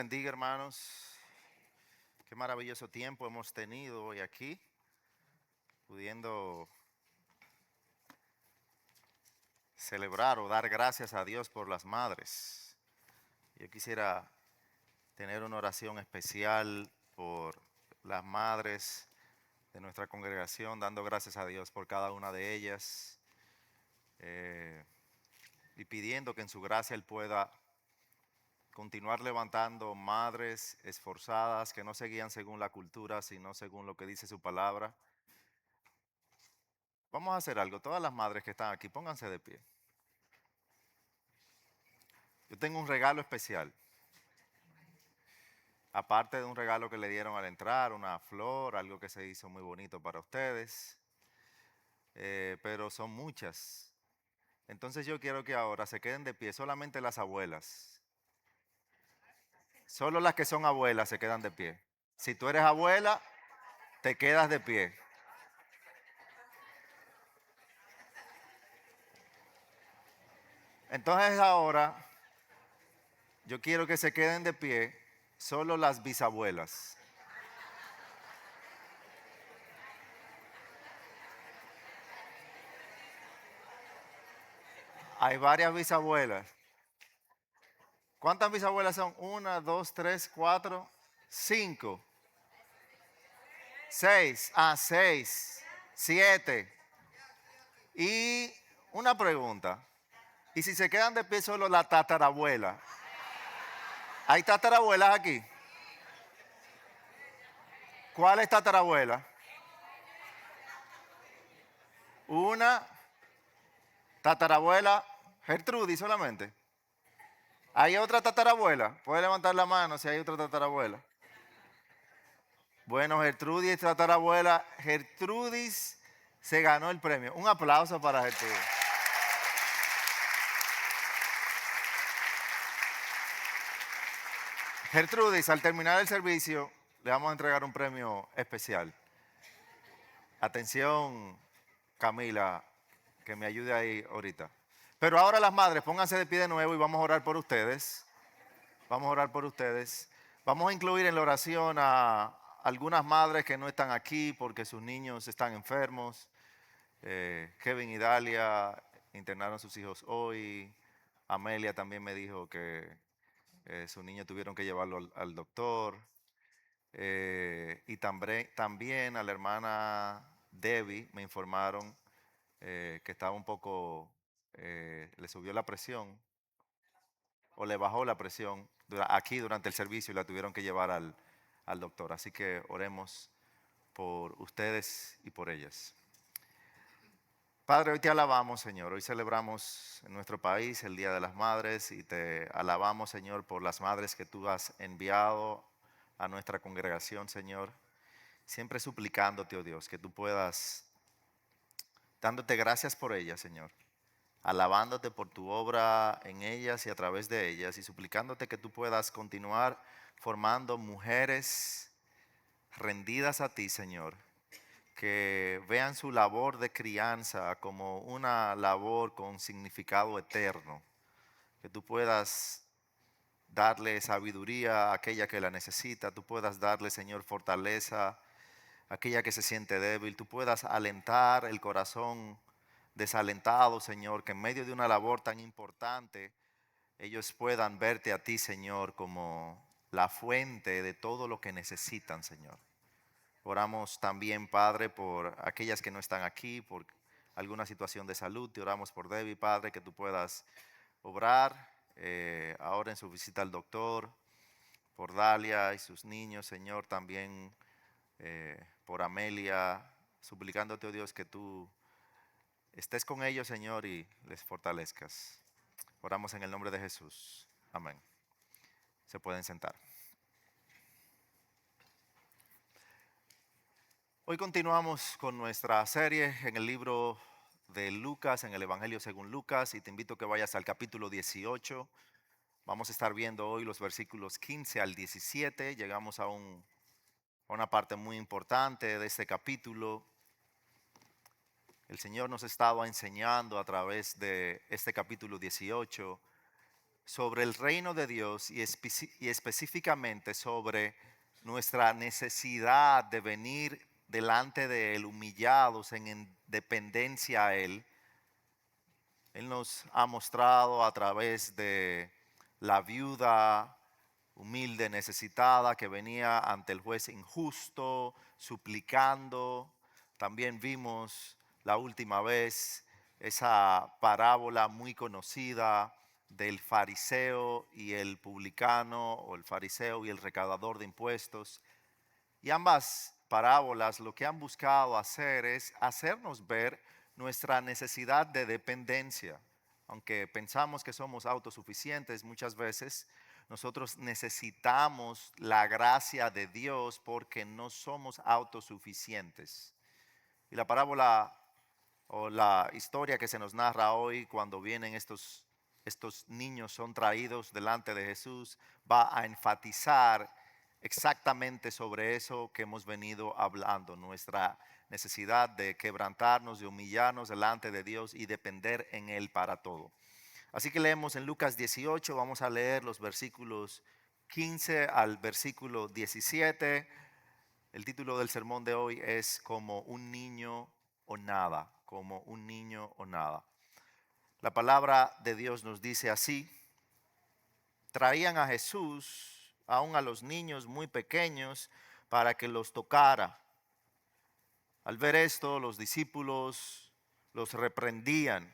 Bendiga, hermanos. Qué maravilloso tiempo hemos tenido hoy aquí, pudiendo celebrar o dar gracias a Dios por las madres. Yo quisiera tener una oración especial por las madres de nuestra congregación, dando gracias a Dios por cada una de ellas y pidiendo que en su gracia Él pueda continuar levantando madres esforzadas que no se guían según la cultura, sino según lo que dice su palabra. Vamos a hacer algo. Todas las madres que están aquí, pónganse de pie. Yo tengo un regalo especial. Aparte de un regalo que le dieron al entrar, una flor, algo que se hizo muy bonito para ustedes. Pero son muchas. Entonces yo quiero que ahora se queden de pie solamente las abuelas. Solo las que son abuelas se quedan de pie. Si tú eres abuela, te quedas de pie. Entonces ahora yo quiero que se queden de pie solo las bisabuelas. Hay varias bisabuelas. ¿Cuántas bisabuelas son? Una, dos, tres, cuatro, cinco, seis. Seis, siete. Y una pregunta. ¿Y si se quedan de pie solo la tatarabuela? ¿Hay tatarabuelas aquí? ¿Cuál es tatarabuela? Una tatarabuela Gertrudis solamente. ¿Hay otra tatarabuela? Puede levantar la mano si hay otra tatarabuela. Bueno, Gertrudis, tatarabuela. Gertrudis se ganó el premio. Un aplauso para Gertrudis. Gertrudis, al terminar el servicio, le vamos a entregar un premio especial. Atención, Camila, que me ayude ahí ahorita. Pero ahora las madres, pónganse de pie de nuevo y vamos a orar por ustedes. Vamos a orar por ustedes. Vamos a incluir en la oración a algunas madres que no están aquí porque sus niños están enfermos. Kevin y Dalia internaron a sus hijos hoy. Amelia también me dijo que sus niños tuvieron que llevarlo al doctor. Y también a la hermana Debbie me informaron que estaba un poco, le subió la presión o le bajó la presión aquí durante el servicio y la tuvieron que llevar al doctor. Así que oremos por ustedes y por ellas. Padre, hoy te alabamos, Señor. Hoy celebramos en nuestro país el Día de las Madres y te alabamos, Señor, por las madres que tú has enviado a nuestra congregación, Señor. Siempre suplicándote, oh Dios, que tú puedas, dándote gracias por ellas, Señor. Alabándote por tu obra en ellas y a través de ellas y suplicándote que tú puedas continuar formando mujeres rendidas a ti, Señor, que vean su labor de crianza como una labor con significado eterno, que tú puedas darle sabiduría a aquella que la necesita, tú puedas darle, Señor, fortaleza a aquella que se siente débil, tú puedas alentar el corazón desalentado, Señor, que en medio de una labor tan importante ellos puedan verte a ti, Señor, como la fuente de todo lo que necesitan, Señor. Oramos también, Padre, por aquellas que no están aquí, por alguna situación de salud. Te oramos por Debbie, Padre, que tú puedas obrar ahora en su visita al doctor, por Dalia y sus niños, Señor, también por Amelia, suplicándote, oh Dios, que tú estés con ellos, Señor, y les fortalezcas. Oramos en el nombre de Jesús. Amén. Se pueden sentar. Hoy continuamos con nuestra serie en el libro de Lucas, en el Evangelio según Lucas, y te invito a que vayas al capítulo 18. Vamos a estar viendo hoy los versículos 15 al 17. Llegamos a una parte muy importante de este capítulo. El Señor nos estaba enseñando a través de este capítulo 18 sobre el reino de Dios y específicamente sobre nuestra necesidad de venir delante de Él humillados en dependencia a Él. Él nos ha mostrado a través de la viuda humilde, necesitada, que venía ante el juez injusto, suplicando. También vimos la última vez esa parábola muy conocida del fariseo y el publicano, o el fariseo y el recaudador de impuestos. Y ambas parábolas lo que han buscado hacer es hacernos ver nuestra necesidad de dependencia. Aunque pensamos que somos autosuficientes, muchas veces nosotros necesitamos la gracia de Dios porque no somos autosuficientes. Y la parábola o la historia que se nos narra hoy cuando vienen estos niños son traídos delante de Jesús va a enfatizar exactamente sobre eso que hemos venido hablando, nuestra necesidad de quebrantarnos, de humillarnos delante de Dios y depender en Él para todo. Así que leemos en Lucas 18, vamos a leer los versículos 15 al versículo 17. El título del sermón de hoy es Como un niño o nada, como un niño o nada. La palabra de Dios nos dice así: traían a Jesús, aún a los niños muy pequeños, para que los tocara. Al ver esto, los discípulos los reprendían.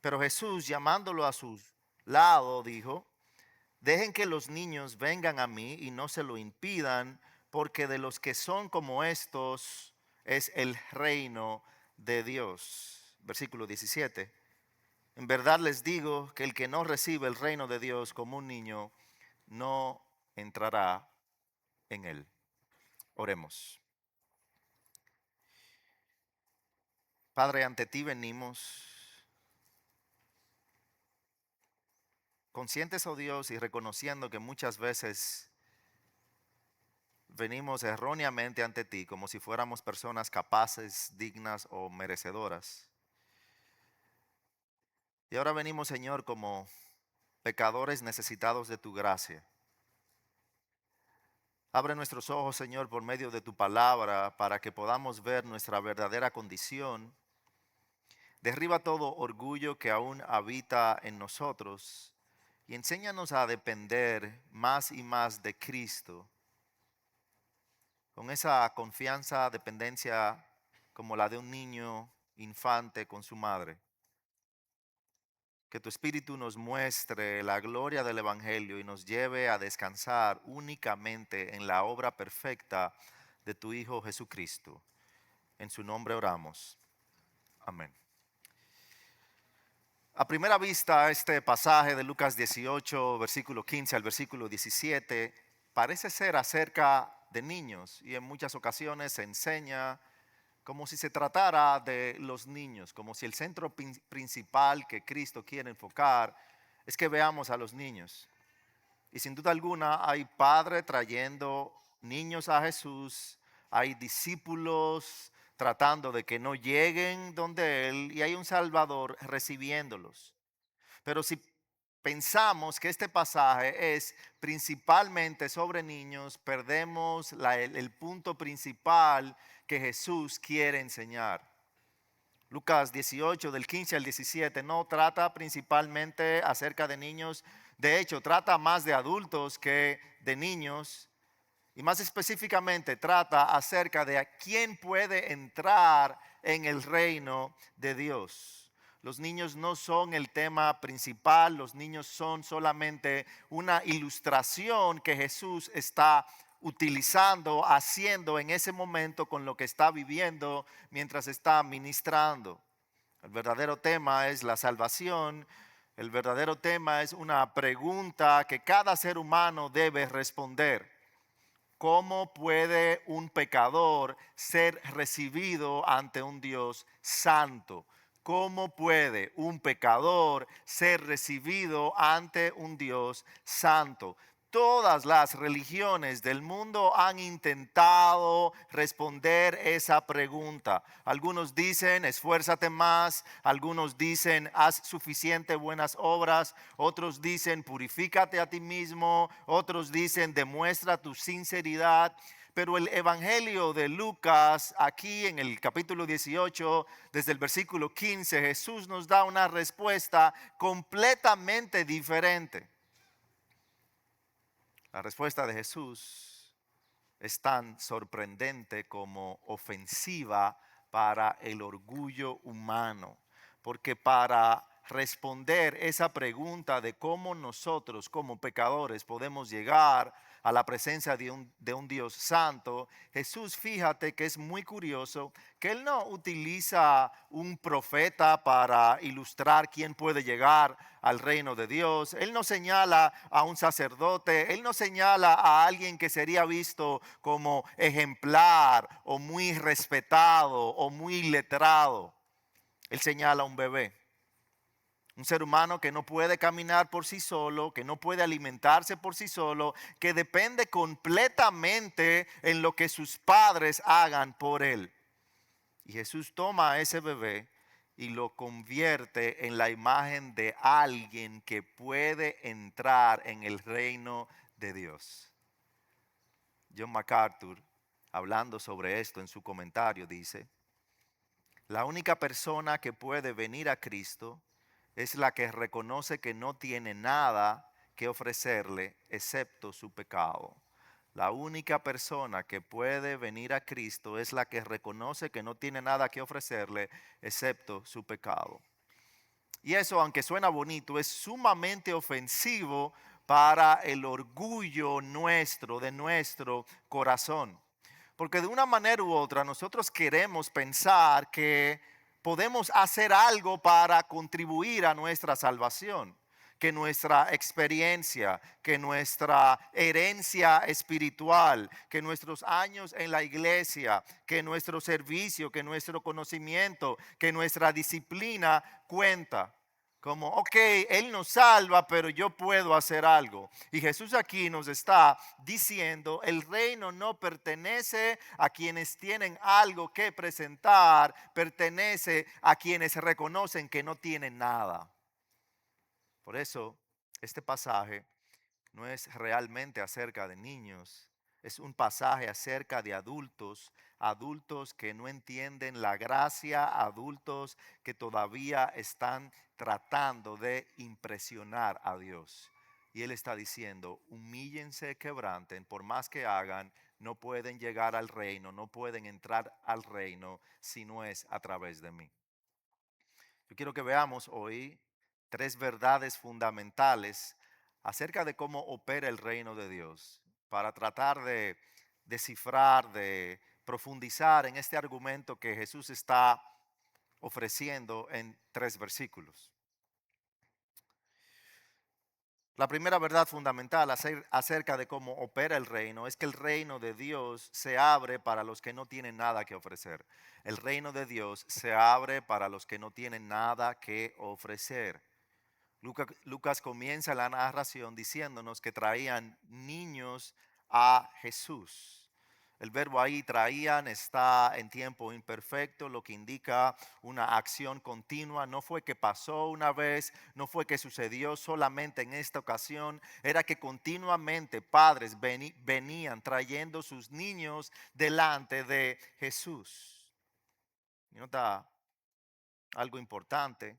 Pero Jesús, llamándolo a su lado, dijo: dejen que los niños vengan a mí y no se lo impidan, porque de los que son como estos es el reino de Dios. Versículo 17. En verdad les digo que el que no recibe el reino de Dios como un niño, no entrará en él. Oremos. Padre, ante ti venimos conscientes, oh Dios, y reconociendo que muchas veces venimos erróneamente ante ti como si fuéramos personas capaces, dignas o merecedoras. Y ahora venimos, Señor, como pecadores necesitados de tu gracia. Abre nuestros ojos, Señor, por medio de tu palabra para que podamos ver nuestra verdadera condición. Derriba todo orgullo que aún habita en nosotros y enséñanos a depender más y más de Cristo, con esa confianza, dependencia como la de un niño infante con su madre. Que tu Espíritu nos muestre la gloria del Evangelio y nos lleve a descansar únicamente en la obra perfecta de tu Hijo Jesucristo. En su nombre oramos. Amén. A primera vista, este pasaje de Lucas 18, versículo 15 al versículo 17, parece ser acerca de niños y en muchas ocasiones se enseña como si se tratara de los niños, como si el centro principal que Cristo quiere enfocar es que veamos a los niños. Y sin duda alguna hay padre trayendo niños a Jesús, hay discípulos tratando de que no lleguen donde Él y hay un Salvador recibiéndolos. Pero si pensamos que este pasaje es principalmente sobre niños, perdemos el punto principal que Jesús quiere enseñar. Lucas 18, del 15 al 17, no trata principalmente acerca de niños. De hecho, trata más de adultos que de niños. Y más específicamente trata acerca de a quién puede entrar en el reino de Dios. Los niños no son el tema principal, los niños son solamente una ilustración que Jesús está utilizando, haciendo en ese momento con lo que está viviendo mientras está ministrando. El verdadero tema es la salvación. El verdadero tema es una pregunta que cada ser humano debe responder. ¿Cómo puede un pecador ser recibido ante un Dios santo? ¿Cómo puede un pecador ser recibido ante un Dios santo? todas las religiones del mundo han intentado responder esa pregunta. Algunos dicen, esfuérzate más. Algunos dicen, haz suficiente buenas obras. Otros dicen, purifícate a ti mismo. Otros dicen, demuestra tu sinceridad. Pero el Evangelio de Lucas, aquí en el capítulo 18, desde el versículo 15, Jesús nos da una respuesta completamente diferente. La respuesta de Jesús es tan sorprendente como ofensiva para el orgullo humano, porque para responder esa pregunta de cómo nosotros como pecadores podemos llegar a la presencia de un Dios santo, Jesús, fíjate que es muy curioso que Él no utiliza un profeta para ilustrar quién puede llegar al reino de Dios. Él no señala a un sacerdote, Él no señala a alguien que sería visto como ejemplar o muy respetado o muy letrado. Él señala a un bebé. Un ser humano que no puede caminar por sí solo, que no puede alimentarse por sí solo, que depende completamente en lo que sus padres hagan por él. Y Jesús toma a ese bebé y lo convierte en la imagen de alguien que puede entrar en el reino de Dios. John MacArthur, hablando sobre esto en su comentario, dice: la única persona que puede venir a Cristo es la que reconoce que no tiene nada que ofrecerle excepto su pecado. La única persona que puede venir a Cristo es la que reconoce que no tiene nada que ofrecerle excepto su pecado. Y eso, aunque suena bonito, es sumamente ofensivo para el orgullo nuestro, de nuestro corazón. Porque de una manera u otra nosotros queremos pensar que podemos hacer algo para contribuir a nuestra salvación, que nuestra experiencia, que nuestra herencia espiritual, que nuestros años en la iglesia, que nuestro servicio, que nuestro conocimiento, que nuestra disciplina cuenta. Como, ok, Él nos salva, pero yo puedo hacer algo. Y Jesús aquí nos está diciendo, el reino no pertenece a quienes tienen algo que presentar, pertenece a quienes reconocen que no tienen nada. Por eso, este pasaje no es realmente acerca de niños, es un pasaje acerca de adultos, adultos que no entienden la gracia, adultos que todavía están tratando de impresionar a Dios. Y Él está diciendo, humíllense, quebranten, por más que hagan, no pueden llegar al reino, no pueden entrar al reino si no es a través de mí. Yo quiero que veamos hoy tres verdades fundamentales acerca de cómo opera el reino de Dios, para tratar de descifrar, de profundizar en este argumento que Jesús está ofreciendo en tres versículos. La primera verdad fundamental acerca de cómo opera el reino es que el reino de Dios se abre para los que no tienen nada que ofrecer. El reino de Dios se abre para los que no tienen nada que ofrecer. Lucas comienza la narración diciéndonos que traían niños a Jesús. El verbo ahí traían está en tiempo imperfecto, lo que indica una acción continua. No fue que pasó una vez, no fue que sucedió solamente en esta ocasión, era que continuamente padres venían trayendo sus niños delante de Jesús. Y nota algo importante.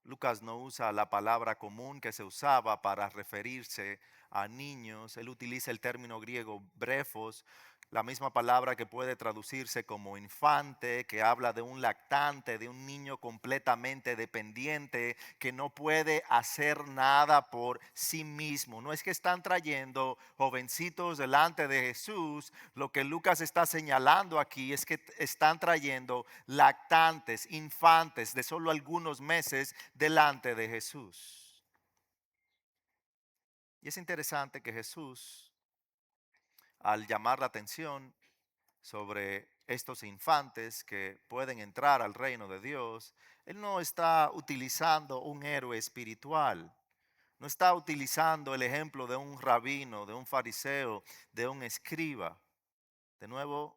Lucas no usa la palabra común que se usaba para referirse a niños. Él utiliza el término griego brefos, la misma palabra que puede traducirse como infante, que habla de un lactante, de un niño completamente dependiente, que no puede hacer nada por sí mismo. No es que están trayendo jovencitos delante de Jesús. Lo que Lucas está señalando aquí es que están trayendo lactantes, infantes de solo algunos meses delante de Jesús. Y es interesante que Jesús, al llamar la atención sobre estos infantes que pueden entrar al reino de Dios, Él no está utilizando un héroe espiritual. No está utilizando el ejemplo de un rabino, de un fariseo, de un escriba. De nuevo,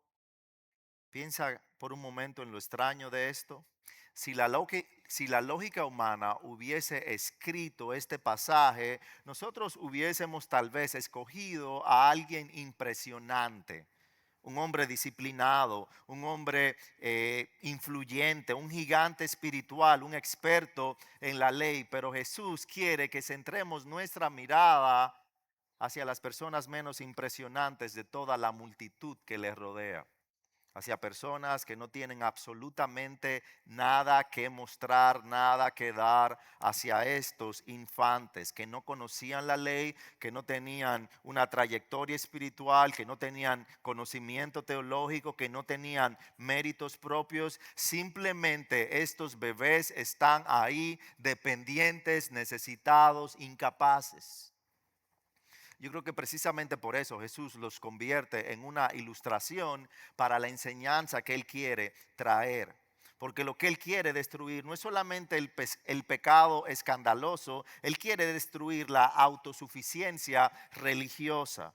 piensa por un momento en lo extraño de esto. Si la lógica humana hubiese escrito este pasaje, nosotros hubiésemos tal vez escogido a alguien impresionante, un hombre disciplinado, un hombre influyente, un gigante espiritual, un experto en la ley. Pero Jesús quiere que centremos nuestra mirada hacia las personas menos impresionantes de toda la multitud que les rodea, hacia personas que no tienen absolutamente nada que mostrar, nada que dar, hacia estos infantes que no conocían la ley, que no tenían una trayectoria espiritual, que no tenían conocimiento teológico, que no tenían méritos propios. Simplemente estos bebés están ahí dependientes, necesitados, incapaces. Yo creo que precisamente por eso Jesús los convierte en una ilustración para la enseñanza que Él quiere traer. Porque lo que Él quiere destruir no es solamente el pecado escandaloso, Él quiere destruir la autosuficiencia religiosa.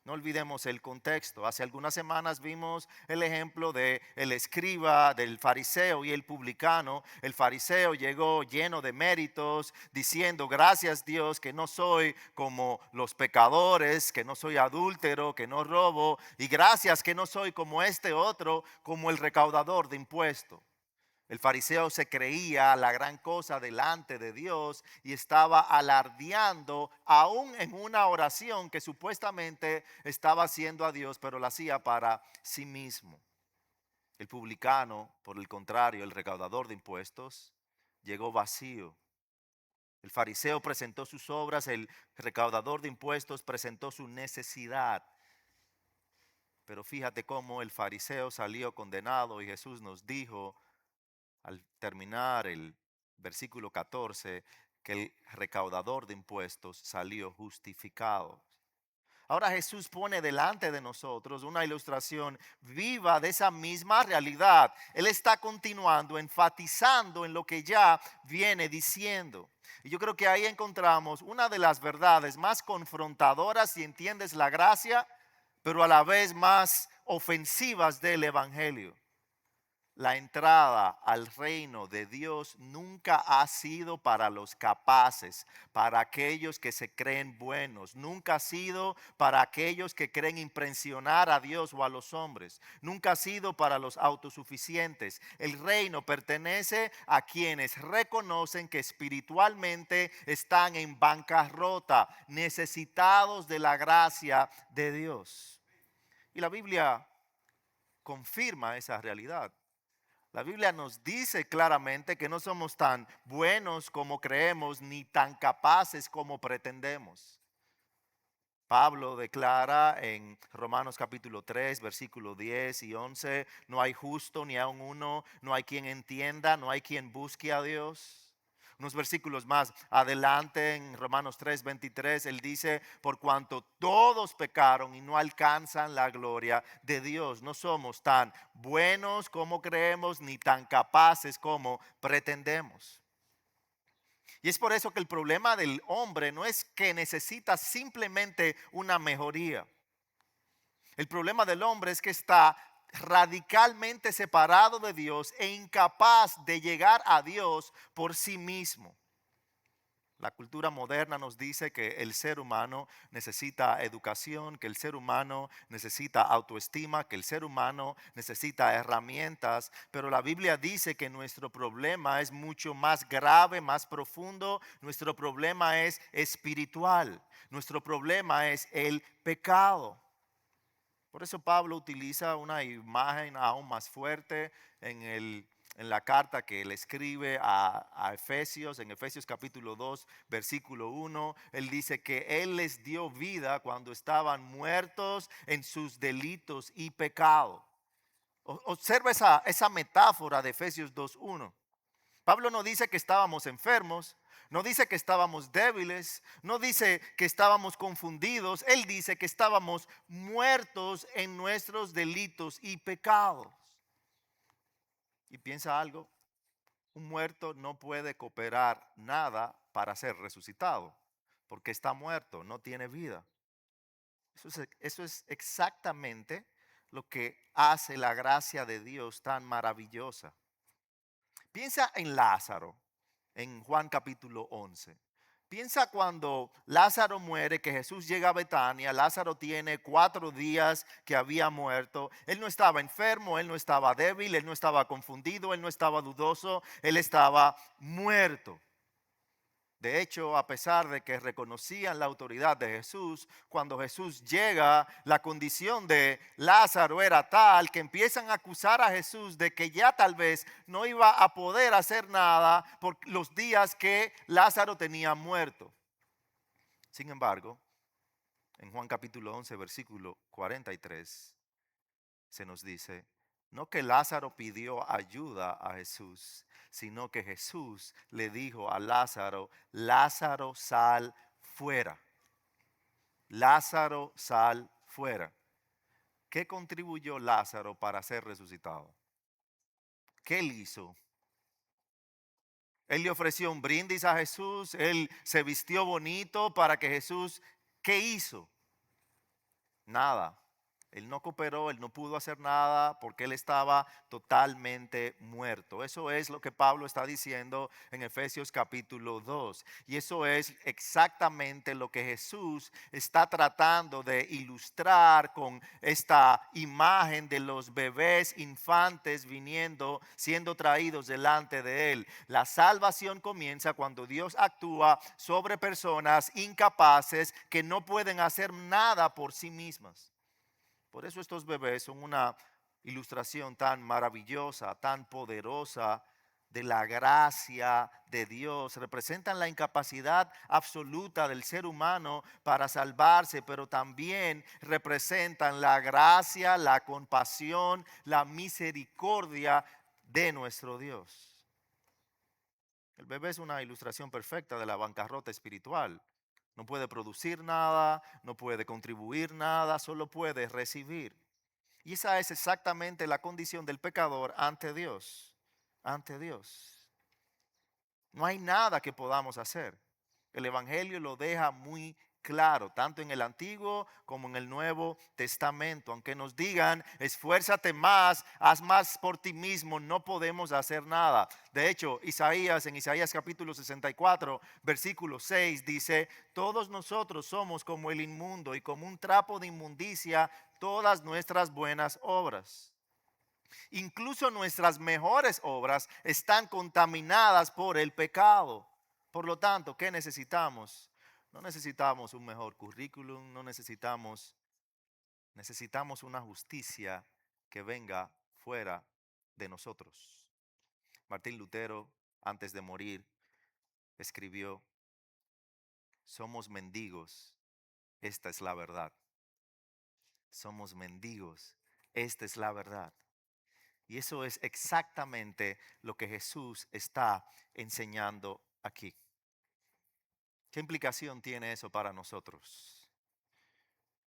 No olvidemos el contexto. Hace algunas semanas vimos el ejemplo de el escriba, del fariseo y el publicano. El fariseo llegó lleno de méritos, diciendo: gracias Dios que no soy como los pecadores, que no soy adúltero, que no robo, y gracias que no soy como este otro, como el recaudador de impuestos. El fariseo se creía la gran cosa delante de Dios y estaba alardeando aún en una oración que supuestamente estaba haciendo a Dios, pero la hacía para sí mismo. El publicano, por el contrario, el recaudador de impuestos, llegó vacío. El fariseo presentó sus obras, el recaudador de impuestos presentó su necesidad. Pero fíjate cómo el fariseo salió condenado y Jesús nos dijo al terminar el versículo 14 que el recaudador de impuestos salió justificado. Ahora Jesús pone delante de nosotros una ilustración viva de esa misma realidad. Él está continuando, enfatizando en lo que ya viene diciendo. Y yo creo que ahí encontramos una de las verdades más confrontadoras, si entiendes la gracia, pero a la vez más ofensivas del Evangelio. La entrada al reino de Dios nunca ha sido para los capaces, para aquellos que se creen buenos. Nunca ha sido para aquellos que creen impresionar a Dios o a los hombres. Nunca ha sido para los autosuficientes. El reino pertenece a quienes reconocen que espiritualmente están en bancarrota, necesitados de la gracia de Dios. Y la Biblia confirma esa realidad. La Biblia nos dice claramente que no somos tan buenos como creemos, ni tan capaces como pretendemos. Pablo declara en Romanos capítulo 3, versículo 10 y 11, no hay justo ni aun uno, no hay quien entienda, no hay quien busque a Dios. Unos versículos más adelante en Romanos 3, 23, él dice: por cuanto todos pecaron y no alcanzan la gloria de Dios. No somos tan buenos como creemos, ni tan capaces como pretendemos. Y es por eso que el problema del hombre no es que necesita simplemente una mejoría. El problema del hombre es que está radicalmente separado de Dios e incapaz de llegar a Dios por sí mismo. La cultura moderna nos dice que el ser humano necesita educación, que el ser humano necesita autoestima, que el ser humano necesita herramientas, pero la Biblia dice que nuestro problema es mucho más grave, más profundo. Nuestro problema es espiritual, nuestro problema es el pecado. Por eso Pablo utiliza una imagen aún más fuerte en la carta que él escribe a Efesios, en Efesios capítulo 2, versículo 1. Él dice que Él les dio vida cuando estaban muertos en sus delitos y pecados. Observa esa metáfora de Efesios 2:1. Pablo no dice que estábamos enfermos, no dice que estábamos débiles, no dice que estábamos confundidos. Él dice que estábamos muertos en nuestros delitos y pecados. Y piensa algo: un muerto no puede cooperar nada para ser resucitado. porque está muerto, no tiene vida. Eso es exactamente lo que hace la gracia de Dios tan maravillosa. Piensa en Lázaro, en Juan capítulo 11. Piensa cuando Lázaro muere, que Jesús llega a Betania. Lázaro tiene 4 días que había muerto. Él no estaba enfermo, él no estaba débil, él no estaba confundido, él no estaba dudoso, él estaba muerto. De hecho, a pesar de que reconocían la autoridad de Jesús, cuando Jesús llega, la condición de Lázaro era tal que empiezan a acusar a Jesús de que ya tal vez no iba a poder hacer nada por los días que Lázaro tenía muerto. Sin embargo, en Juan capítulo 11, versículo 43, se nos dice, no que Lázaro pidió ayuda a Jesús, sino que Jesús le dijo a Lázaro, Lázaro, sal fuera. Lázaro, sal fuera. ¿Qué contribuyó Lázaro para ser resucitado? ¿Qué él hizo? Él le ofreció un brindis a Jesús, él se vistió bonito para que Jesús, ¿qué hizo? Nada. Él no cooperó, él no pudo hacer nada porque él estaba totalmente muerto. Eso es lo que Pablo está diciendo en Efesios capítulo 2. Y eso es exactamente lo que Jesús está tratando de ilustrar con esta imagen de los bebés infantes viniendo, siendo traídos delante de él. La salvación comienza cuando Dios actúa sobre personas incapaces que no pueden hacer nada por sí mismas. Por eso estos bebés son una ilustración tan maravillosa, tan poderosa de la gracia de Dios. Representan la incapacidad absoluta del ser humano para salvarse, pero también representan la gracia, la compasión, la misericordia de nuestro Dios. El bebé es una ilustración perfecta de la bancarrota espiritual. No puede producir nada, no puede contribuir nada, solo puede recibir. Y esa es exactamente la condición del pecador ante Dios. Ante Dios. No hay nada que podamos hacer. El Evangelio lo deja muy claro, tanto en el Antiguo como en el Nuevo Testamento. Aunque nos digan, esfuérzate más, haz más por ti mismo, no podemos hacer nada. De hecho, en Isaías capítulo 64, versículo 6, dice, todos nosotros somos como el inmundo y como un trapo de inmundicia todas nuestras buenas obras. Incluso nuestras mejores obras están contaminadas por el pecado. Por lo tanto, ¿qué necesitamos? No necesitamos un mejor currículum, necesitamos una justicia que venga fuera de nosotros. Martín Lutero, antes de morir, escribió, somos mendigos, esta es la verdad. Somos mendigos, esta es la verdad. Y eso es exactamente lo que Jesús está enseñando aquí. ¿Qué implicación tiene eso para nosotros?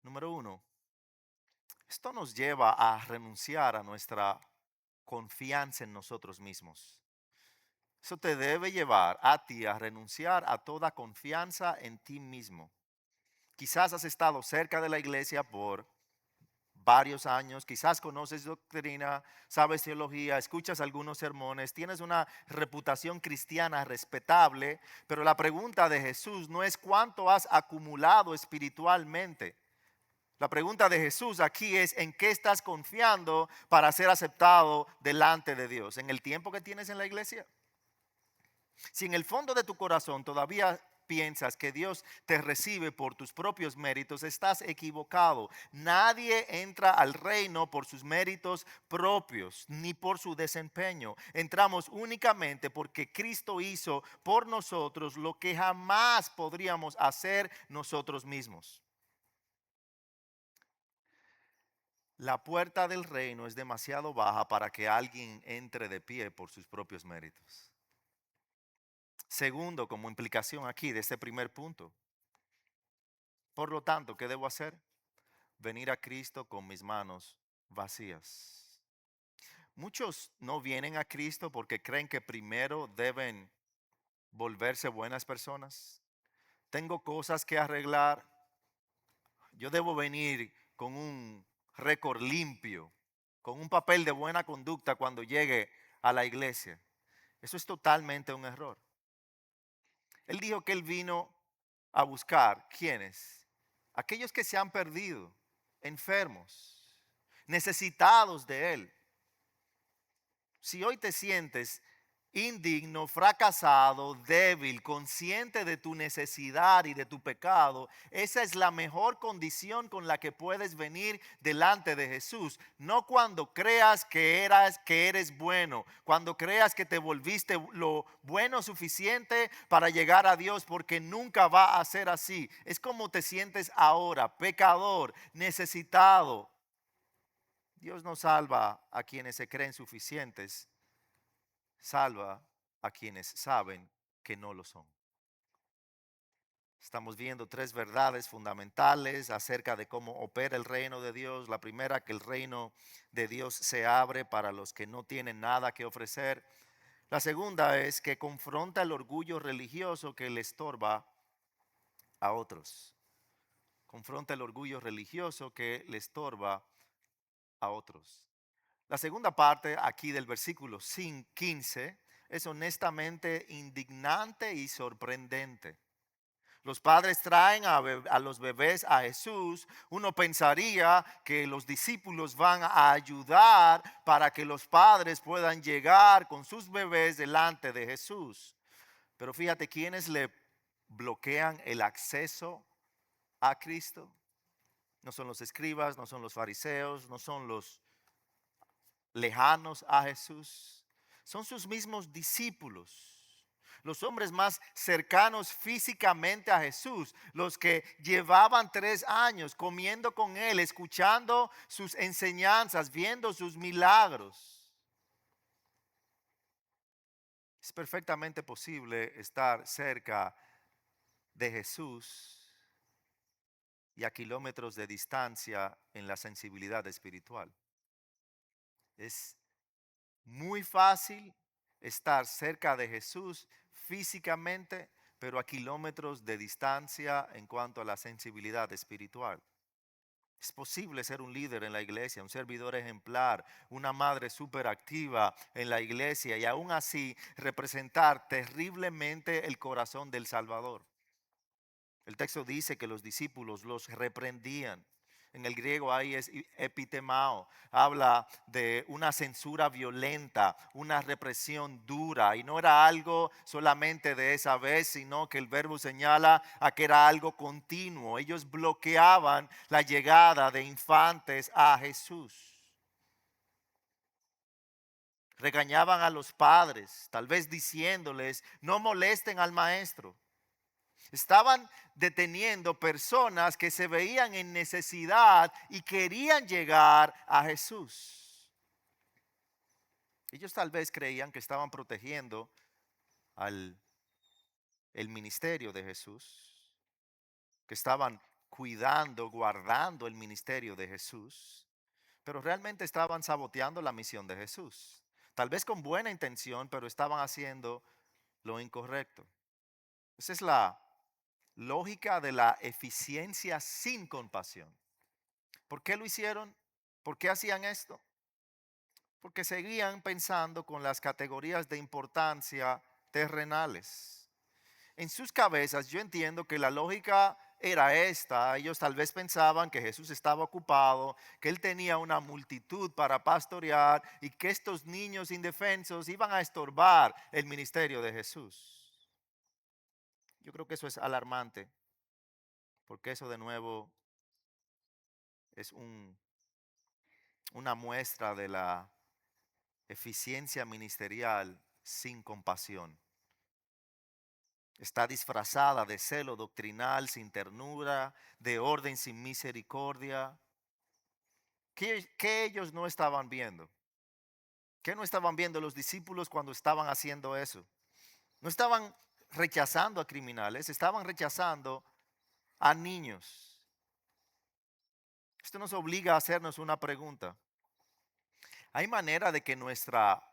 Número uno, esto nos lleva a renunciar a nuestra confianza en nosotros mismos. Eso te debe llevar a ti a renunciar a toda confianza en ti mismo. Quizás has estado cerca de la iglesia por varios años, quizás conoces doctrina, sabes teología, escuchas algunos sermones, tienes una reputación cristiana respetable, pero la pregunta de Jesús no es cuánto has acumulado espiritualmente. La pregunta de Jesús aquí es en qué estás confiando para ser aceptado delante de Dios. ¿En el tiempo que tienes en la iglesia? Si en el fondo de tu corazón todavía piensas que Dios te recibe por tus propios méritos, estás equivocado. Nadie entra al reino por sus méritos propios, ni por su desempeño. Entramos únicamente porque Cristo hizo por nosotros lo que jamás podríamos hacer nosotros mismos. La puerta del reino es demasiado baja para que alguien entre de pie por sus propios méritos. Segundo, como implicación aquí de este primer punto. Por lo tanto, ¿qué debo hacer? Venir a Cristo con mis manos vacías. Muchos no vienen a Cristo porque creen que primero deben volverse buenas personas. tengo cosas que arreglar, yo debo venir con un récord limpio, con un papel de buena conducta cuando llegue a la iglesia. Eso es totalmente un error. Él dijo que él vino a buscar, ¿quiénes? Aquellos que se han perdido, enfermos, necesitados de él. Si hoy te sientes indigno, fracasado, débil, consciente de tu necesidad y de tu pecado, esa es la mejor condición con la que puedes venir delante de Jesús. No cuando creas que eres bueno, cuando creas que te volviste lo bueno suficiente para llegar a Dios, porque nunca va a ser así. Es como te sientes ahora, pecador, necesitado. Dios no salva a quienes se creen suficientes, salva a quienes saben que no lo son. Estamos viendo tres verdades fundamentales acerca de cómo opera el reino de Dios. La primera, que el reino de Dios se abre para los que no tienen nada que ofrecer. La segunda es que confronta el orgullo religioso que le estorba a otros. Confronta el orgullo religioso que le estorba a otros. La segunda parte aquí del versículo 15 es honestamente indignante y sorprendente. Los padres traen a los bebés a Jesús. Uno pensaría que los discípulos van a ayudar para que los padres puedan llegar con sus bebés delante de Jesús. Pero fíjate, ¿quiénes le bloquean el acceso a Cristo? No son los escribas, no son los fariseos, no son los lejanos a Jesús, son sus mismos discípulos. Los hombres más cercanos físicamente a Jesús, los que llevaban 3 años comiendo con Él, escuchando sus enseñanzas, viendo sus milagros. Es perfectamente posible estar cerca de Jesús y a kilómetros de distancia en la sensibilidad espiritual. Es muy fácil estar cerca de Jesús físicamente, pero a kilómetros de distancia en cuanto a la sensibilidad espiritual. Es posible ser un líder en la iglesia, un servidor ejemplar, una madre súper activa en la iglesia y aún así representar terriblemente el corazón del Salvador. El texto dice que los discípulos los reprendían. En el griego ahí es epitemao. Habla de una censura violenta, una represión dura. Y no era algo solamente de esa vez, sino que el verbo señala a que era algo continuo. Ellos bloqueaban la llegada de infantes a Jesús. Regañaban a los padres, tal vez diciéndoles, no molesten al maestro. Estaban deteniendo personas que se veían en necesidad y querían llegar a Jesús. Ellos tal vez creían que estaban protegiendo al el ministerio de Jesús, que estaban cuidando, guardando el ministerio de Jesús, pero realmente estaban saboteando la misión de Jesús. Tal vez con buena intención, pero estaban haciendo lo incorrecto. Esa es la lógica de la eficiencia sin compasión. ¿Por qué lo hicieron? ¿Por qué hacían esto? Porque seguían pensando con las categorías de importancia terrenales. En sus cabezas yo entiendo que la lógica era esta. Ellos tal vez pensaban que Jesús estaba ocupado, que él tenía una multitud para pastorear y que estos niños indefensos iban a estorbar el ministerio de Jesús. Yo creo que eso es alarmante, porque eso de nuevo es una muestra de la eficiencia ministerial sin compasión. Está disfrazada de celo doctrinal sin ternura, de orden sin misericordia. ¿Qué ellos no estaban viendo? ¿Qué no estaban viendo los discípulos cuando estaban haciendo eso? No estaban rechazando a criminales, estaban rechazando a niños. Esto nos obliga a hacernos una pregunta. ¿Hay manera de que nuestra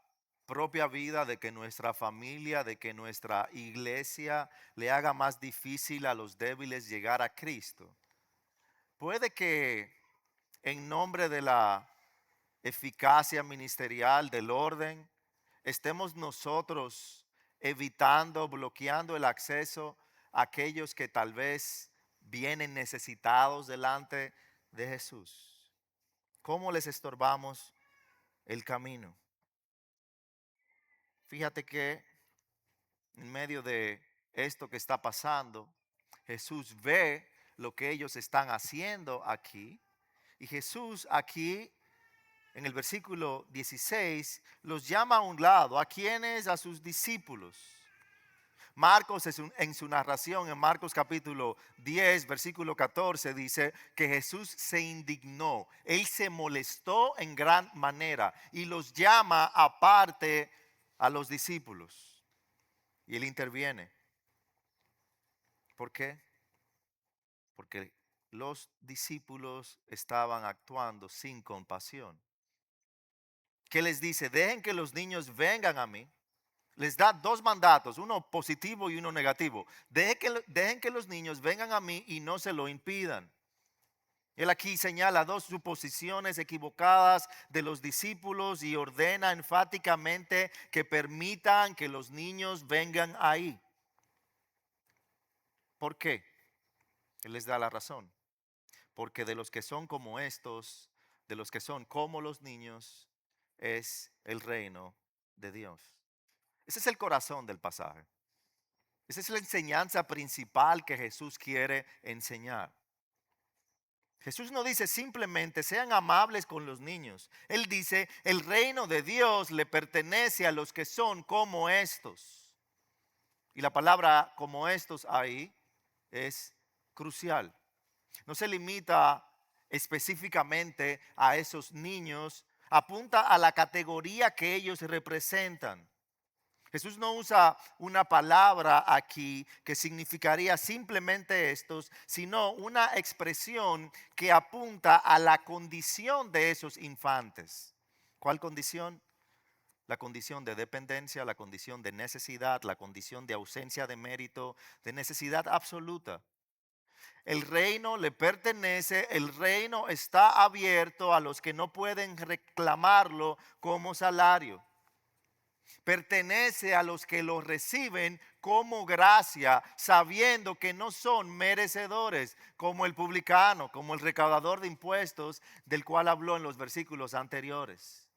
propia vida, de que nuestra familia, de que nuestra iglesia le haga más difícil a los débiles llegar a Cristo. Puede que en nombre de la eficacia ministerial, del orden, estemos nosotros evitando, bloqueando el acceso a aquellos que tal vez vienen necesitados delante de Jesús. ¿Cómo les estorbamos el camino? Fíjate que en medio de esto que está pasando, Jesús ve lo que ellos están haciendo aquí. Y Jesús aquí en el versículo 16 los llama a un lado. ¿A quiénes? A sus discípulos. Marcos en su narración, en Marcos capítulo 10, versículo 14, dice que Jesús se indignó, él se molestó en gran manera y los llama aparte a los discípulos. Y él interviene. ¿Por qué? Porque los discípulos estaban actuando sin compasión. ¿Qué les dice? Dejen que los niños vengan a mí. Les da dos mandatos, uno positivo y uno negativo. Dejen que los niños vengan a mí y no se lo impidan. Él aquí señala dos suposiciones equivocadas de los discípulos y ordena enfáticamente que permitan que los niños vengan ahí. ¿Por qué? Él les da la razón. Porque de los que son como estos, de los que son como los niños, es el reino de Dios. Ese es el corazón del pasaje. Esa es la enseñanza principal que Jesús quiere enseñar. Jesús no dice simplemente sean amables con los niños. Él dice el reino de Dios le pertenece a los que son como estos. Y la palabra como estos ahí es crucial. No se limita específicamente a esos niños, apunta a la categoría que ellos representan. Jesús no usa una palabra aquí que significaría simplemente estos, sino una expresión que apunta a la condición de esos infantes. ¿Cuál condición? La condición de dependencia, la condición de necesidad, la condición de ausencia de mérito, de necesidad absoluta. El reino le pertenece, el reino está abierto a los que no pueden reclamarlo como salario. Pertenece a los que lo reciben como gracia, sabiendo que no son merecedores, como el publicano, como el recaudador de impuestos, del cual habló en los versículos anteriores.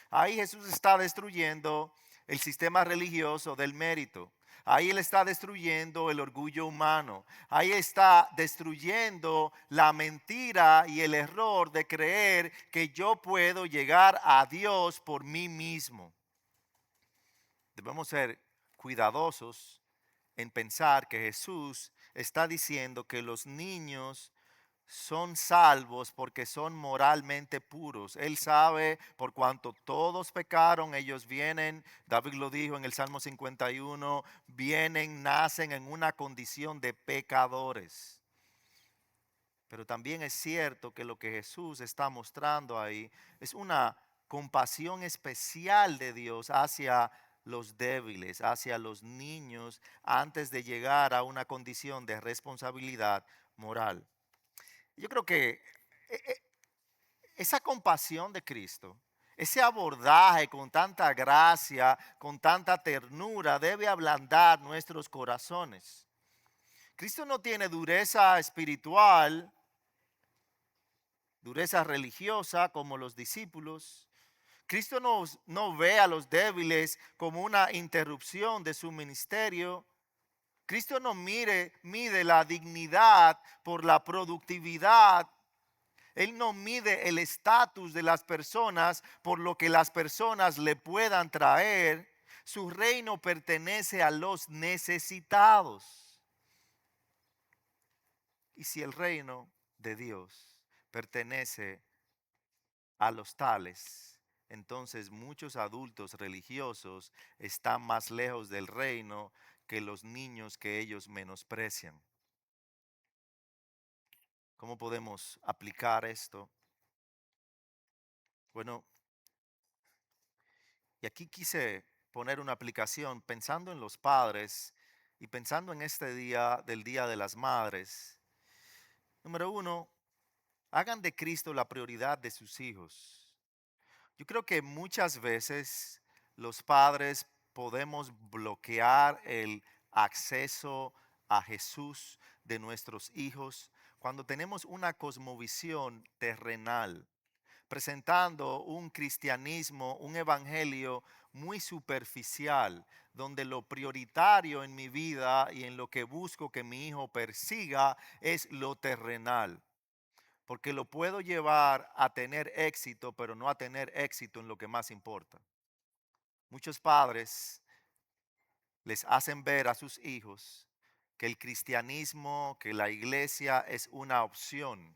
Ahí Jesús está destruyendo el sistema religioso del mérito. Ahí Él está destruyendo el orgullo humano. Ahí está destruyendo la mentira y el error de creer que yo puedo llegar a Dios por mí mismo. Debemos ser cuidadosos en pensar que Jesús está diciendo que los niños son salvos porque son moralmente puros. Él sabe por cuanto todos pecaron, ellos vienen, David lo dijo en el Salmo 51, vienen, nacen en una condición de pecadores. Pero también es cierto que lo que Jesús está mostrando ahí es una compasión especial de Dios hacia los débiles, hacia los niños, antes de llegar a una condición de responsabilidad moral. Yo creo que eh, eh, esa compasión de Cristo, ese abordaje con tanta gracia, con tanta ternura, debe ablandar nuestros corazones. Cristo no tiene dureza espiritual, dureza religiosa como los discípulos. Cristo no ve a los débiles como una interrupción de su ministerio. Cristo no mide la dignidad por la productividad. Él no mide el estatus de las personas por lo que las personas le puedan traer. Su reino pertenece a los necesitados. Y si el reino de Dios pertenece a los tales, entonces muchos adultos religiosos están más lejos del reino que los niños que ellos menosprecian. ¿Cómo podemos aplicar esto? Bueno, Y aquí quise poner una aplicación pensando en los padres y pensando en este día del Día de las Madres. Número uno, hagan de Cristo la prioridad de sus hijos. Yo creo que muchas veces los padres podemos bloquear el acceso a Jesús de nuestros hijos cuando tenemos una cosmovisión terrenal, presentando un cristianismo, un evangelio muy superficial, donde lo prioritario en mi vida y en lo que busco que mi hijo persiga es lo terrenal. Porque lo puedo llevar a tener éxito, pero no a tener éxito en lo que más importa. Muchos padres les hacen ver a sus hijos que el cristianismo, que la iglesia es una opción,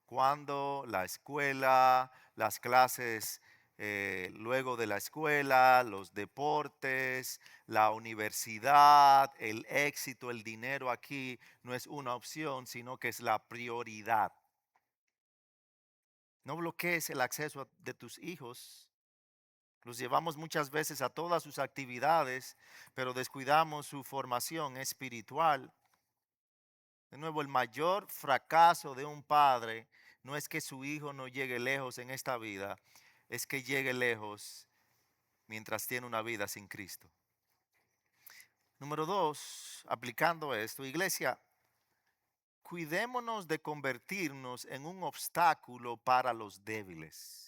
cuando la escuela, las clases luego de la escuela, los deportes, la universidad, el éxito, el dinero aquí no es una opción, sino que es la prioridad. No bloquees el acceso de tus hijos. Los llevamos muchas veces a todas sus actividades, pero descuidamos su formación espiritual. De nuevo, el mayor fracaso de un padre no es que su hijo no llegue lejos en esta vida, es que llegue lejos mientras tiene una vida sin Cristo. Número dos, aplicando esto, iglesia, cuidémonos de convertirnos en un obstáculo para los débiles.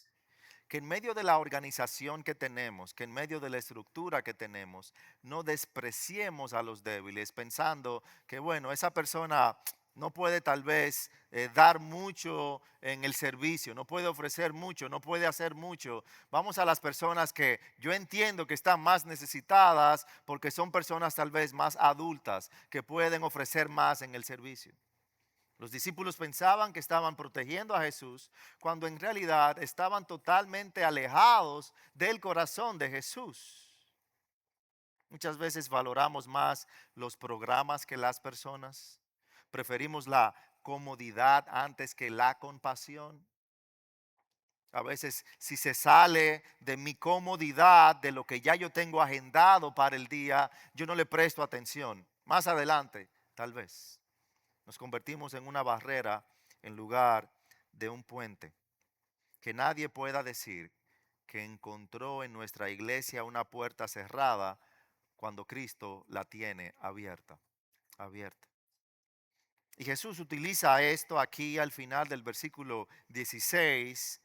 Que en medio de la organización que tenemos, que en medio de la estructura que tenemos, no despreciemos a los débiles pensando que, bueno, esa persona no puede tal vez dar mucho en el servicio, no puede ofrecer mucho, no puede hacer mucho. Vamos a las personas que yo entiendo que están más necesitadas porque son personas tal vez más adultas, que pueden ofrecer más en el servicio. Los discípulos pensaban que estaban protegiendo a Jesús cuando en realidad estaban totalmente alejados del corazón de Jesús. Muchas veces valoramos más los programas que las personas. Preferimos la comodidad antes que la compasión. A veces si se sale de mi comodidad, de lo que ya yo tengo agendado para el día, yo no le presto atención. Más adelante, tal vez. Nos convertimos en una barrera en lugar de un puente. Que nadie pueda decir que encontró en nuestra iglesia una puerta cerrada cuando Cristo la tiene abierta, abierta. Y Jesús utiliza esto aquí al final del versículo 16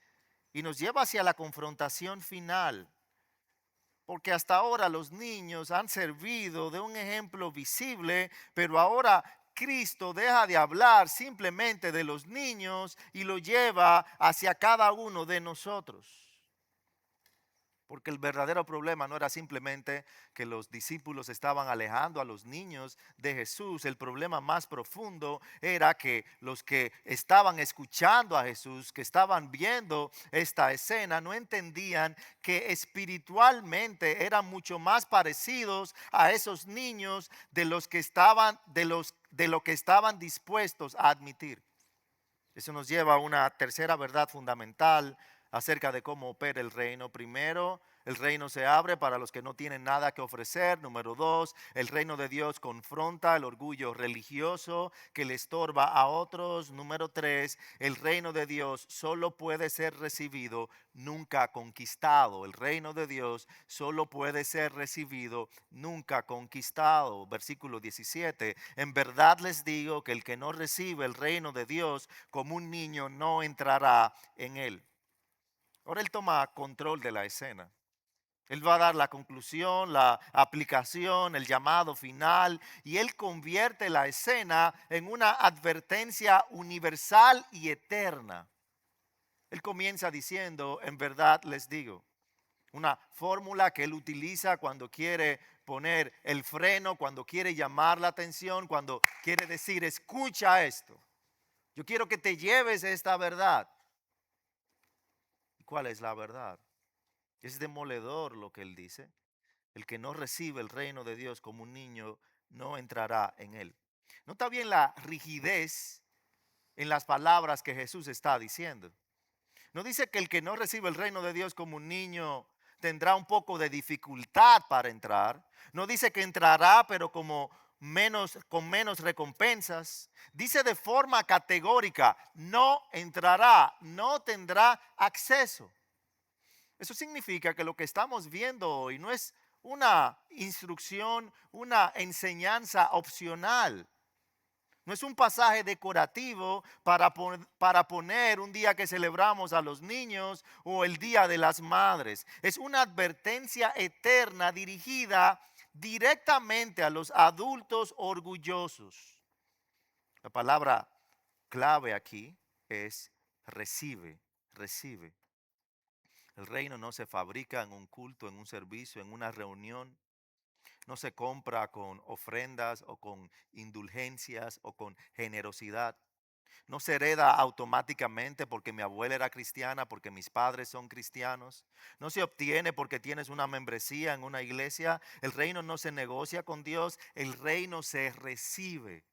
y nos lleva hacia la confrontación final. Porque hasta ahora los niños han servido de un ejemplo visible, pero ahora Cristo deja de hablar simplemente de los niños y lo lleva hacia cada uno de nosotros. Porque el verdadero problema no era simplemente que los discípulos estaban alejando a los niños de Jesús. El problema más profundo era que los que estaban escuchando a Jesús, que estaban viendo esta escena, no entendían que espiritualmente eran mucho más parecidos a esos niños de los que estaban, de lo que estaban dispuestos a admitir. Eso nos lleva a una tercera verdad fundamental acerca de cómo opera el reino. Primero, el reino se abre para los que no tienen nada que ofrecer. Número dos, el reino de Dios confronta el orgullo religioso que le estorba a otros. Número tres, el reino de Dios solo puede ser recibido, nunca conquistado. El reino de Dios solo puede ser recibido, nunca conquistado. Versículo 17, en verdad les digo que el que no recibe el reino de Dios como un niño no entrará en él. Ahora él toma control de la escena. Él va a dar la conclusión, la aplicación, el llamado final, y él convierte la escena en una advertencia universal y eterna. Él comienza diciendo, en verdad les digo, una fórmula que él utiliza cuando quiere poner el freno, cuando quiere llamar la atención, cuando quiere decir, escucha esto. Yo quiero que te lleves esta verdad. ¿Cuál es la verdad? Es demoledor lo que él dice. El que no recibe el reino de Dios como un niño no entrará en él. Nota bien la rigidez en las palabras que Jesús está diciendo. No dice que el que no recibe el reino de Dios como un niño tendrá un poco de dificultad para entrar. No dice que entrará, pero con menos recompensas. Dice de forma categórica, no entrará, no tendrá acceso. Eso significa que lo que estamos viendo hoy no es una instrucción, una enseñanza opcional. No es un pasaje decorativo para poner un día que celebramos a los niños o el Día de las Madres. Es una advertencia eterna dirigida directamente a los adultos orgullosos. La palabra clave aquí es recibe, recibe. El reino no se fabrica en un culto, en un servicio, en una reunión. No se compra con ofrendas o con indulgencias o con generosidad. No se hereda automáticamente porque mi abuela era cristiana, porque mis padres son cristianos. No se obtiene porque tienes una membresía en una iglesia. El reino no se negocia con Dios. El reino se recibe.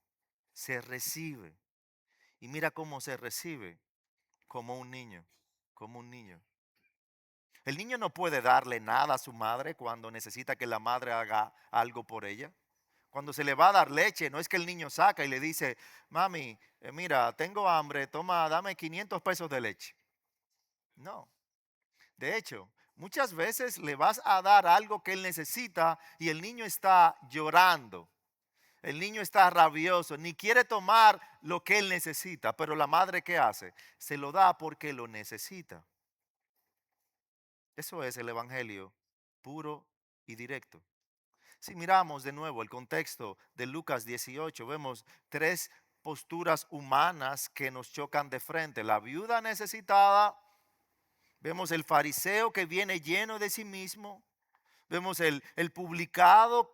Se recibe. Y mira cómo se recibe. Como un niño. Como un niño. El niño no puede darle nada a su madre cuando necesita que la madre haga algo por ella. Cuando se le va a dar leche, no es que el niño saca y le dice, mami, mira, tengo hambre, toma, dame 500 pesos de leche. No. De hecho, muchas veces le vas a dar algo que él necesita y el niño está llorando. El niño está rabioso, ni quiere tomar lo que él necesita, pero la madre ¿qué hace? Se lo da porque lo necesita. Eso es el evangelio puro y directo. Si miramos de nuevo el contexto de Lucas 18, vemos tres posturas humanas que nos chocan de frente. La viuda necesitada, vemos el fariseo que viene lleno de sí mismo, vemos el publicano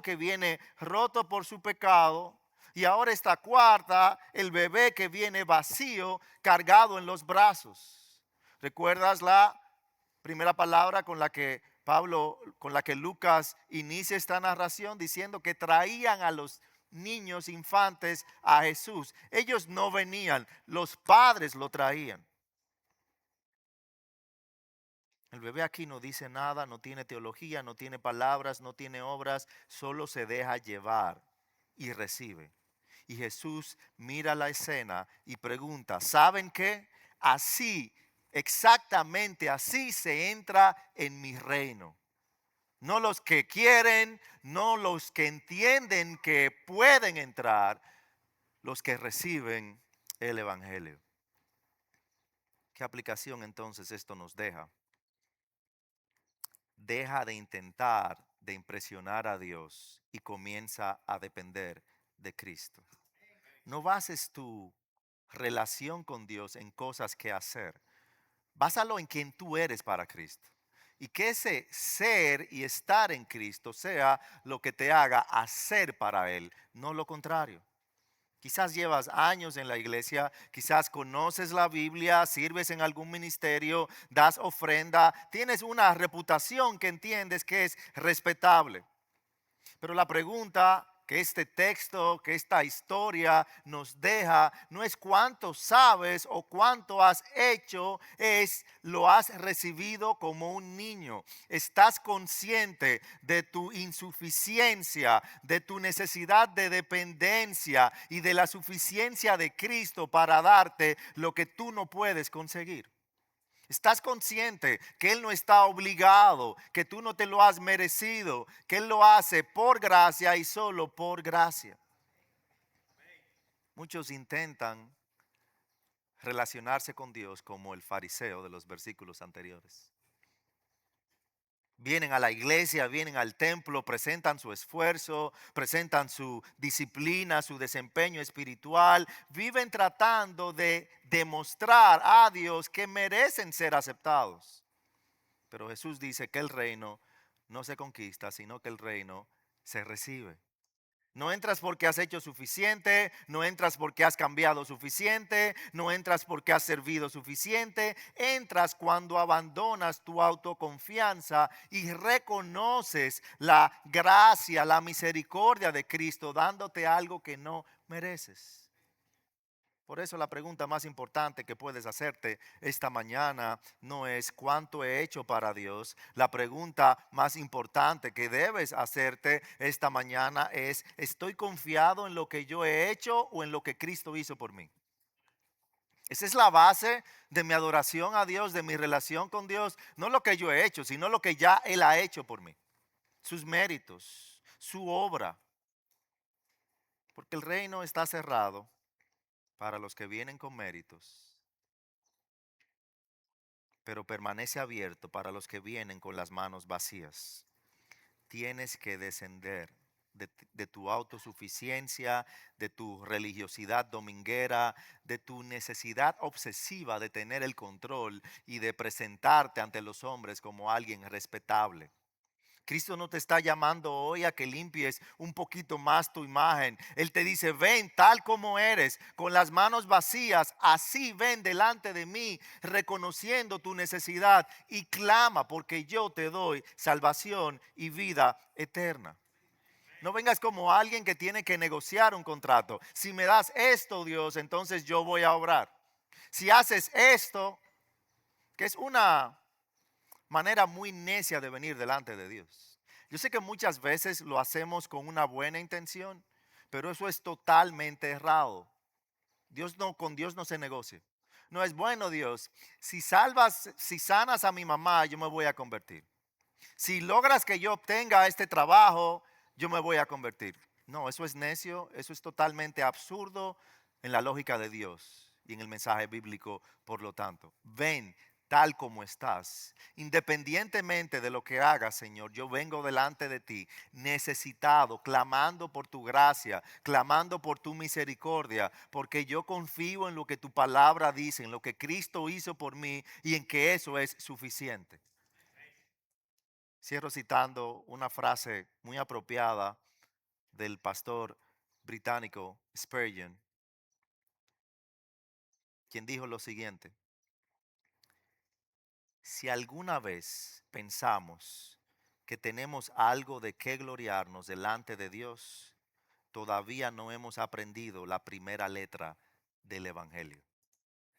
que viene roto por su pecado. Y ahora esta cuarta, el bebé que viene vacío, cargado en los brazos. ¿Recuerdas la primera palabra con la que Lucas inicia esta narración? Diciendo que traían a los niños infantes a Jesús. Ellos no venían, los padres lo traían. El bebé aquí no dice nada, no tiene teología, no tiene palabras, no tiene obras, solo se deja llevar y recibe. Y Jesús mira la escena y pregunta, ¿saben qué? Así, exactamente así se entra en mi reino. No los que quieren, no los que entienden que pueden entrar, los que reciben el Evangelio. ¿Qué aplicación entonces esto nos deja? Deja de intentar de impresionar a Dios y comienza a depender de Cristo. No bases tu relación con Dios en cosas que hacer. Básalo en quien tú eres para Cristo. Y que ese ser y estar en Cristo sea lo que te haga hacer para Él, no lo contrario. Quizás llevas años en la iglesia, quizás conoces la Biblia, sirves en algún ministerio, das ofrenda, tienes una reputación que entiendes que es respetable. Pero la pregunta que este texto, que esta historia nos deja, no es cuánto sabes o cuánto has hecho, es lo has recibido como un niño. Estás consciente de tu insuficiencia, de tu necesidad de dependencia y de la suficiencia de Cristo para darte lo que tú no puedes conseguir. Estás consciente que Él no está obligado, que tú no te lo has merecido, que Él lo hace por gracia y solo por gracia. Muchos intentan relacionarse con Dios como el fariseo de los versículos anteriores. Vienen a la iglesia, vienen al templo, presentan su esfuerzo, presentan su disciplina, su desempeño espiritual, viven tratando de demostrar a Dios que merecen ser aceptados. Pero Jesús dice que el reino no se conquista, sino que el reino se recibe. No entras porque has hecho suficiente, no entras porque has cambiado suficiente, no entras porque has servido suficiente. Entras cuando abandonas tu autoconfianza y reconoces la gracia, la misericordia de Cristo dándote algo que no mereces. Por eso la pregunta más importante que puedes hacerte esta mañana no es cuánto he hecho para Dios. La pregunta más importante que debes hacerte esta mañana es, ¿estoy confiado en lo que yo he hecho o en lo que Cristo hizo por mí? Esa es la base de mi adoración a Dios, de mi relación con Dios. No lo que yo he hecho, sino lo que ya Él ha hecho por mí. Sus méritos, su obra. Porque el reino está cerrado para los que vienen con méritos, pero permanece abierto para los que vienen con las manos vacías. Tienes que descender de tu autosuficiencia, de tu religiosidad dominguera, de tu necesidad obsesiva de tener el control y de presentarte ante los hombres como alguien respetable. Cristo no te está llamando hoy a que limpies un poquito más tu imagen. Él te dice, ven tal como eres, con las manos vacías, así ven delante de mí, reconociendo tu necesidad y clama porque yo te doy salvación y vida eterna. No vengas como alguien que tiene que negociar un contrato. Si me das esto, Dios, entonces yo voy a obrar. Si haces esto, que es una manera muy necia de venir delante de Dios. Yo sé que muchas veces lo hacemos con una buena intención, pero eso es totalmente errado. Con Dios no se negocia. No es bueno, Dios. Si sanas a mi mamá, yo me voy a convertir. Si logras que yo obtenga este trabajo, yo me voy a convertir. No, eso es necio, eso es totalmente absurdo en la lógica de Dios y en el mensaje bíblico, por lo tanto. Ven tal como estás. Independientemente de lo que hagas, Señor, yo vengo delante de ti, necesitado, clamando por tu gracia, clamando por tu misericordia, porque yo confío en lo que tu palabra dice, en lo que Cristo hizo por mí y en que eso es suficiente. Cierro citando una frase muy apropiada del pastor británico Spurgeon, quien dijo lo siguiente: si alguna vez pensamos que tenemos algo de qué gloriarnos delante de Dios, todavía no hemos aprendido la primera letra del Evangelio.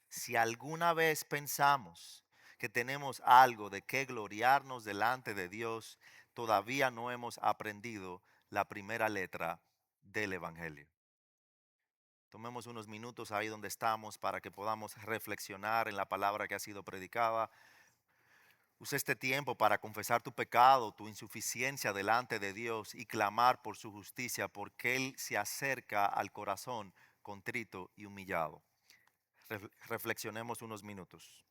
Si alguna vez pensamos que tenemos algo de qué gloriarnos delante de Dios, todavía no hemos aprendido la primera letra del Evangelio. Tomemos unos minutos ahí donde estamos para que podamos reflexionar en la palabra que ha sido predicada. Usa este tiempo para confesar tu pecado, tu insuficiencia delante de Dios y clamar por su justicia, porque Él se acerca al corazón contrito y humillado. Reflexionemos unos minutos.